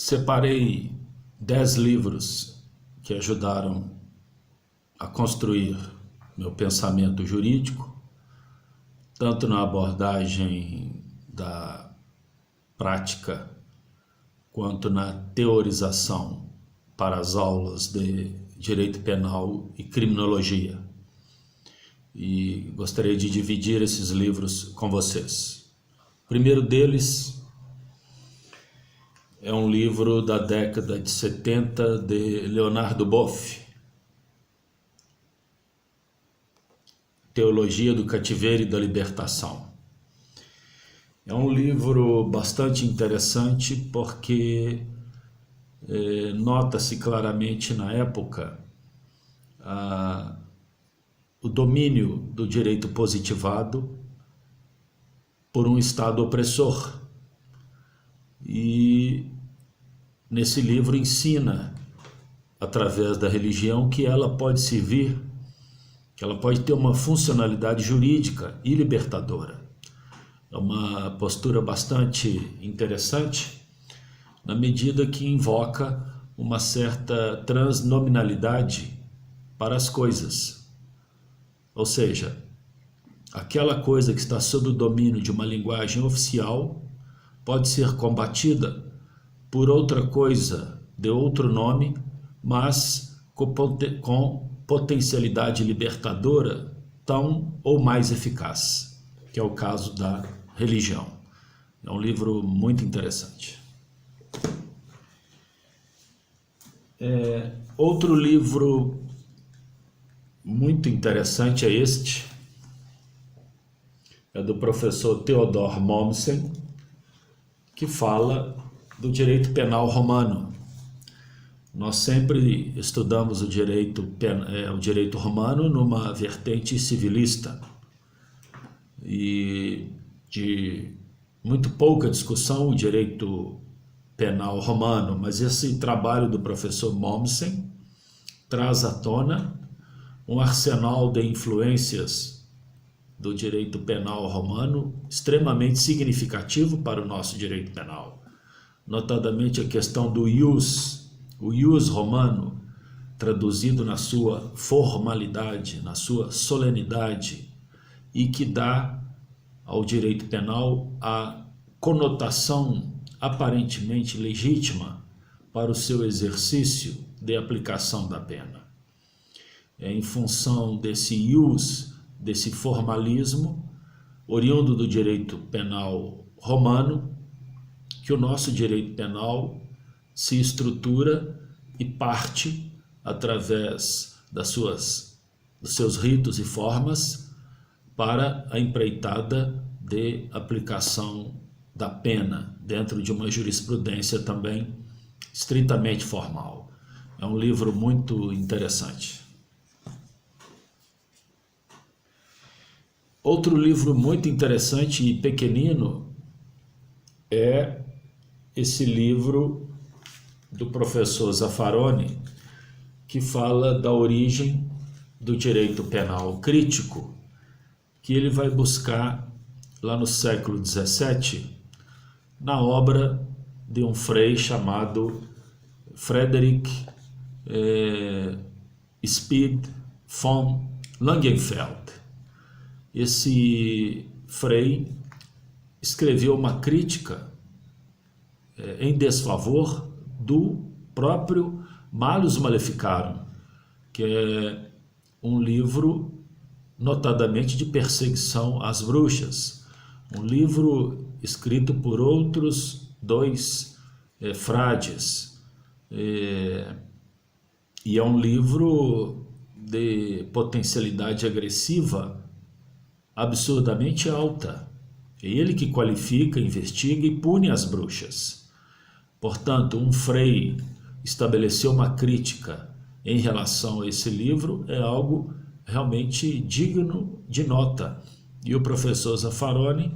Separei 10 livros que ajudaram a construir meu pensamento jurídico, tanto na abordagem da prática quanto na teorização para as aulas de direito penal e criminologia. E gostaria de dividir esses livros com vocês. O primeiro deles é um livro da década de 70 de Leonardo Boff, Teologia do Cativeiro e da Libertação. É um livro bastante interessante porque nota-se claramente na época o domínio do direito positivado por um Estado opressor. E nesse livro ensina, através da religião, que ela pode servir, que ela pode ter uma funcionalidade jurídica e libertadora. É uma postura bastante interessante, na medida que invoca uma certa transnominalidade para as coisas. Ou seja, aquela coisa que está sob o domínio de uma linguagem oficial pode ser combatida por outra coisa de outro nome, mas com potencialidade libertadora tão ou mais eficaz, que é o caso da religião. É um livro muito interessante. Outro livro muito interessante é este, é do professor Theodor Mommsen, que fala do direito penal romano. Nós sempre estudamos o direito romano numa vertente civilista e de muito pouca discussão o direito penal romano, mas esse trabalho do professor Mommsen traz à tona um arsenal de influências do direito penal romano extremamente significativo para o nosso direito penal, notadamente a questão do ius, o ius romano, traduzido na sua formalidade, na sua solenidade, e que dá ao direito penal a conotação aparentemente legítima para o seu exercício de aplicação da pena. É em função desse ius, desse formalismo, oriundo do direito penal romano, que o nosso direito penal se estrutura e parte, através dos seus ritos e formas, para a empreitada de aplicação da pena, dentro de uma jurisprudência também estritamente formal. É um livro muito interessante. Outro livro muito interessante e pequenino é esse livro do professor Zaffaroni, que fala da origem do direito penal crítico, que ele vai buscar lá no século XVII, na obra de um frei chamado Friedrich Speed von Langenfeld. Esse frei escreveu uma crítica em desfavor do próprio Malleus Maleficarum, que é um livro notadamente de perseguição às bruxas, um livro escrito por outros dois frades, e é um livro de potencialidade agressiva absurdamente alta. É ele que qualifica, investiga e pune as bruxas. Portanto, um frei estabeleceu uma crítica em relação a esse livro é algo realmente digno de nota. E o professor Zaffaroni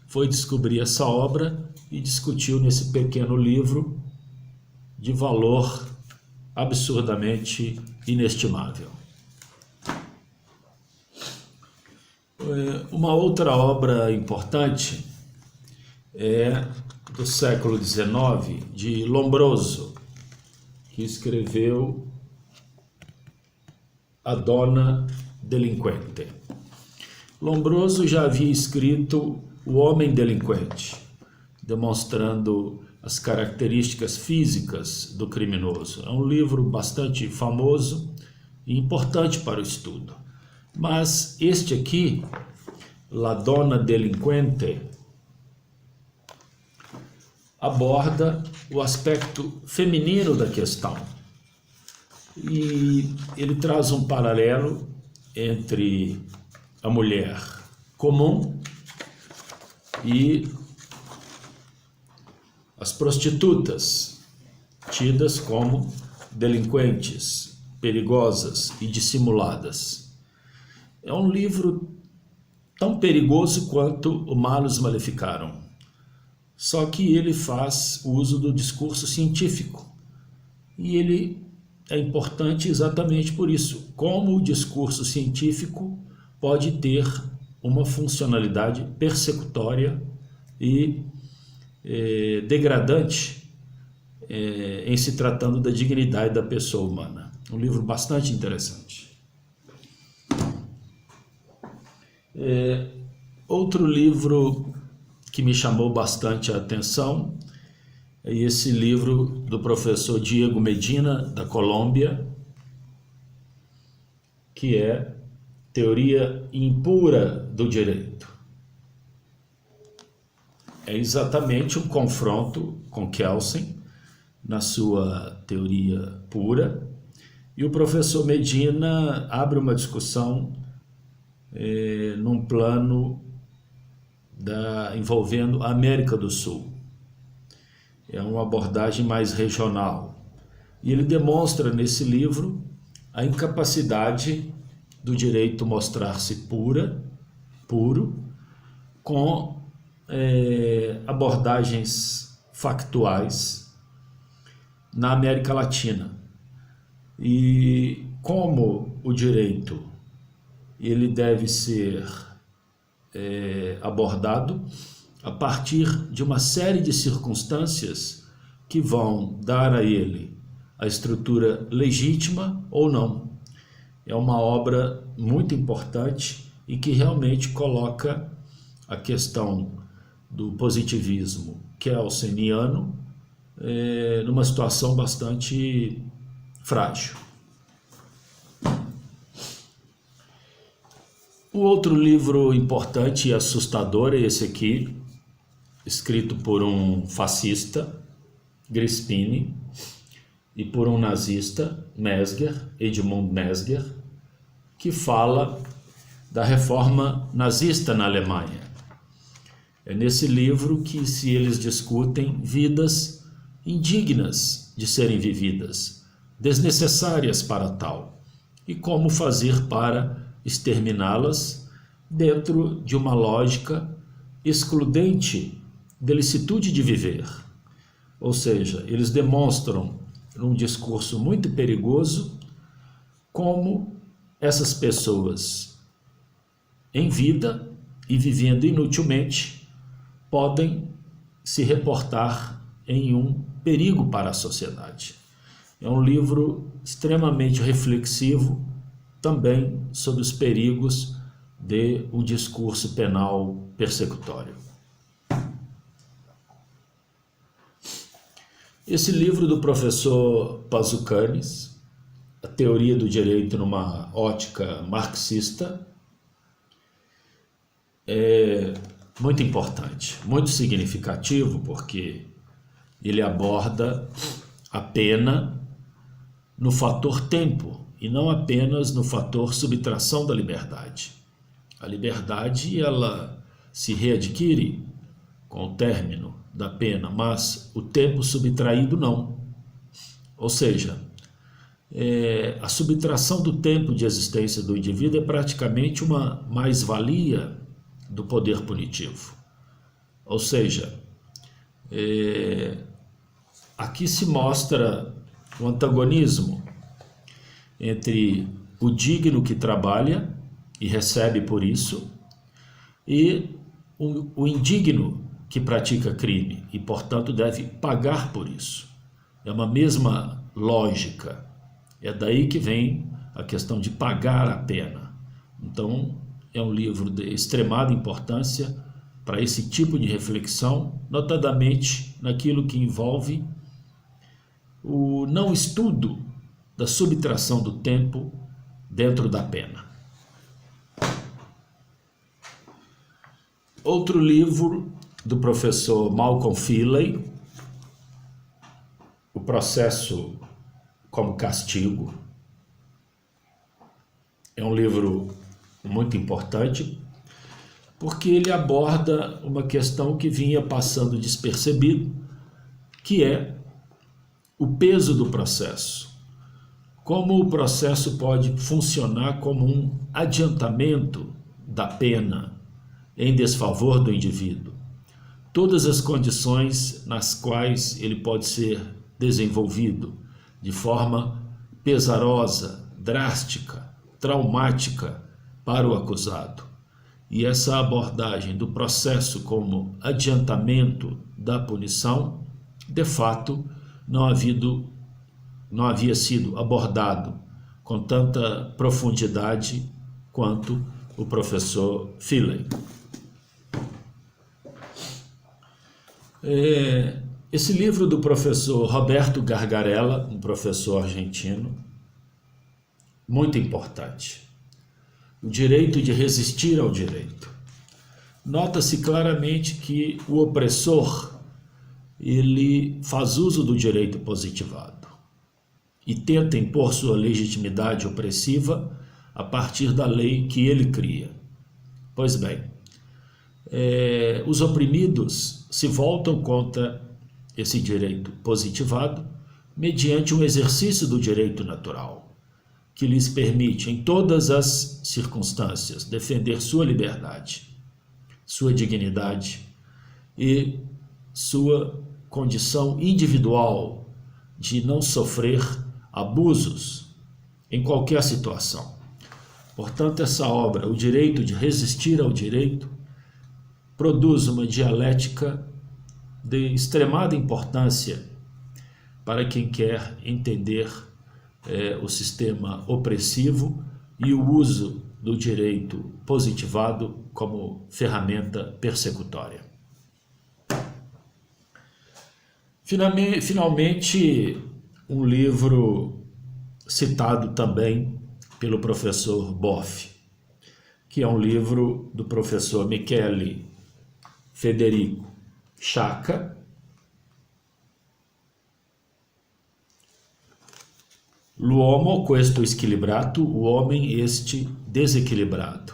foi descobrir essa obra e discutiu nesse pequeno livro de valor absurdamente inestimável. Uma outra obra importante é do século XIX de Lombroso, que escreveu A Dona Delinquente. Lombroso já havia escrito O Homem Delinquente, demonstrando as características físicas do criminoso. É um livro bastante famoso e importante para o estudo. Mas este aqui, La Donna Delinquente, aborda o aspecto feminino da questão. E ele traz um paralelo entre a mulher comum e as prostitutas, tidas como delinquentes, perigosas e dissimuladas. É um livro tão perigoso quanto o Malus Maleficarum, só que ele faz uso do discurso científico. E ele é importante exatamente por isso, como o discurso científico pode ter uma funcionalidade persecutória e degradante em se tratando da dignidade da pessoa humana. Um livro bastante interessante. Outro livro que me chamou bastante a atenção é esse livro do professor Diego Medina, da Colômbia, que é Teoria Impura do Direito. É exatamente um confronto com Kelsen na sua teoria pura, e o professor Medina abre uma discussão num plano envolvendo a América do Sul. É uma abordagem mais regional. E ele demonstra nesse livro a incapacidade do direito mostrar-se puro, com abordagens factuais na América Latina. E como o direito ele deve ser abordado a partir de uma série de circunstâncias que vão dar a ele a estrutura legítima ou não. É uma obra muito importante e que realmente coloca a questão do positivismo kelseniano numa situação bastante frágil. O outro livro importante e assustador é esse aqui, escrito por um fascista, Grispini, e por um nazista, Mesger, Edmund Mesger, que fala da reforma nazista na Alemanha. É nesse livro que eles discutem vidas indignas de serem vividas, desnecessárias para tal, e como fazer para exterminá-las dentro de uma lógica excludente da licitude de viver. Ou seja, eles demonstram num discurso muito perigoso como essas pessoas em vida e vivendo inutilmente podem se reportar em um perigo para a sociedade. É um livro extremamente reflexivo também sobre os perigos de um discurso penal persecutório. Esse livro do professor Pazzucanes, A Teoria do Direito numa Ótica Marxista, é muito importante, muito significativo, porque ele aborda a pena no fator tempo e não apenas no fator subtração da liberdade. A liberdade, ela se readquire com o término da pena, mas o tempo subtraído não. Ou seja, a subtração do tempo de existência do indivíduo é praticamente uma mais-valia do poder punitivo. Ou seja, aqui se mostra o antagonismo entre o digno que trabalha e recebe por isso e o indigno que pratica crime e, portanto, deve pagar por isso. É uma mesma lógica. É daí que vem a questão de pagar a pena. Então, é um livro de extremada importância para esse tipo de reflexão, notadamente naquilo que envolve o não estudo da subtração do tempo dentro da pena. Outro livro do professor Malcolm Feeley, O Processo como Castigo. É um livro muito importante porque ele aborda uma questão que vinha passando despercebido, que é o peso do processo. Como o processo pode funcionar como um adiantamento da pena em desfavor do indivíduo. Todas as condições nas quais ele pode ser desenvolvido de forma pesarosa, drástica, traumática para o acusado. E essa abordagem do processo como adiantamento da punição, de fato, não havia sido abordado com tanta profundidade quanto o professor Feeley. Esse livro do professor Roberto Gargarella, um professor argentino, muito importante. O direito de resistir ao direito. Nota-se claramente que o opressor, ele faz uso do direito positivado e tenta impor sua legitimidade opressiva a partir da lei que ele cria. Pois bem, os oprimidos se voltam contra esse direito positivado mediante um exercício do direito natural, que lhes permite, em todas as circunstâncias, defender sua liberdade, sua dignidade e sua condição individual de não sofrer abusos em qualquer situação. Portanto, essa obra, O Direito de Resistir ao Direito, produz uma dialética de extremada importância para quem quer entender o sistema opressivo e o uso do direito positivado como ferramenta persecutória. Finalmente, um livro citado também pelo professor Boff, que é um livro do professor Michele Federico Sciacca, L'uomo questo squilibrato, o homem este desequilibrado.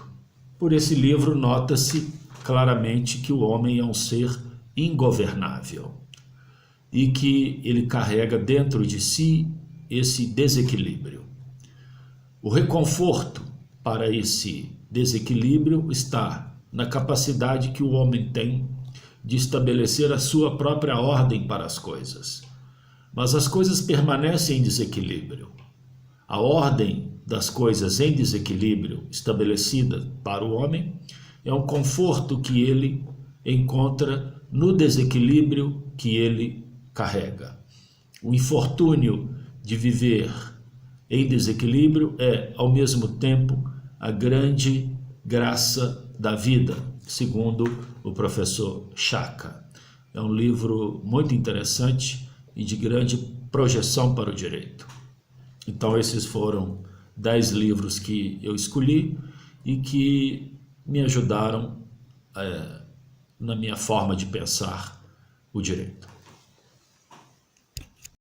Por esse livro nota-se claramente que o homem é um ser ingovernável e que ele carrega dentro de si esse desequilíbrio. O reconforto para esse desequilíbrio está na capacidade que o homem tem de estabelecer a sua própria ordem para as coisas. Mas as coisas permanecem em desequilíbrio. A ordem das coisas em desequilíbrio estabelecida para o homem é um conforto que ele encontra no desequilíbrio que ele carrega. O infortúnio de viver em desequilíbrio é, ao mesmo tempo, a grande graça da vida, segundo o professor Sciacca. É um livro muito interessante e de grande projeção para o direito. Então, esses foram 10 livros que eu escolhi e que me ajudaram na minha forma de pensar o direito.